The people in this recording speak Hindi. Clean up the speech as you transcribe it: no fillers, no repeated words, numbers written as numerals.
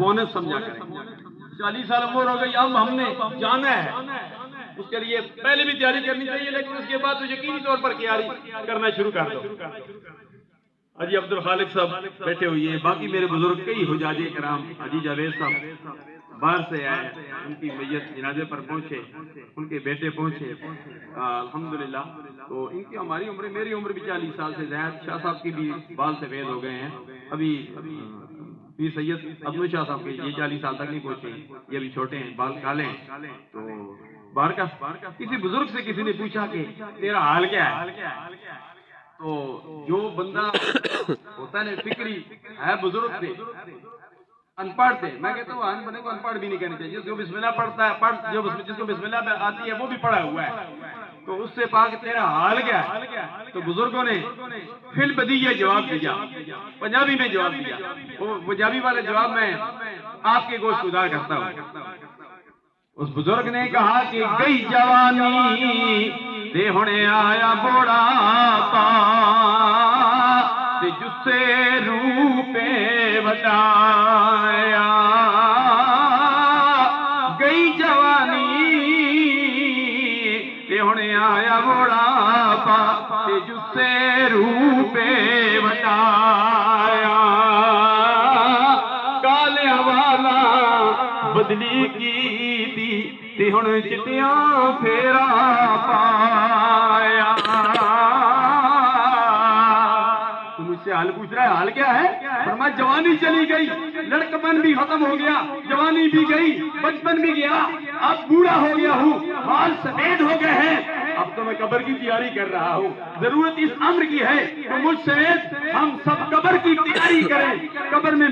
कौन समझा करें। 40 साल उम्र हो गई, अब हमने जाना है, उसके लिए पहले भी तैयारी करनी चाहिए, लेकिन उसके बाद तो यकीनी तौर पर तैयारी करना शुरू कर दो। हाजी अब्दुल खालिक साहब बैठे हुए हैं, बाकी मेरे बुजुर्ग कई हुजाजे कराम, हाजी जावेद साहब बाहर से आए, उनकी मैयत जनाजे पर पहुंचे, उनके बेटे पहुंचे अल्हम्दुलिल्लाह। तो इनकी हमारी उम्र, मेरी उम्र भी 40 साल से ज्यादा, शाह साहब की भी बाल सफेद हो गए हैं, अभी पीर सैयद अब्दुल शाह साहब के ये 40 साल तक नहीं पहुंचे, ये भी छोटे हैं, बाल काले हैं। तो बाहर का किसी बुजुर्ग से किसी ने पूछा कि तेरा हाल क्या है, तो जो बंदा होता है फिक्री है, बुजुर्ग थे, अनपढ़ थे, मैं कहता हूँ आन बने को अनपढ़ भी नहीं कहनी चाहिए, जिसको बिस्मिल्लाह पढ़ता है, जिसको बिस्मिल्लाह आती है वो भी पढ़ा हुआ है, तो उससे पाक तेरा हाल क्या है, तो बुजुर्गों ने फिल बदीया जवाब दिया, पंजाबी में जवाब दिया। वो पंजाबी वाले जवाब में आपके गोश्त उदार करता हूँ। उस बुजुर्ग ने कहा कि गई जवानी ते हुणे आया बुढ़ापा, ते जुस्से रूपे वटाया, गई जवानी ते हुणे आया बुढ़ापा, ते जुस्से रूपे वटाया, काले वाला बदली की ते हुण चिट्टियां फेरा पाया। तुम मुझसे हाल पूछ रहा है, हाल क्या है? फरमाया जवानी चली गई, लड़कपन भी खत्म हो गया, जवानी भी गई, बचपन भी गया, अब बूढ़ा हो गया हूँ, बाल सफेद हो गए हैं, अब तो मैं कब्र की तैयारी कर रहा हूँ। जरूरत इस अम्र की है तो मुझ समेत हम सब कब्र की तैयारी करें, कब्र में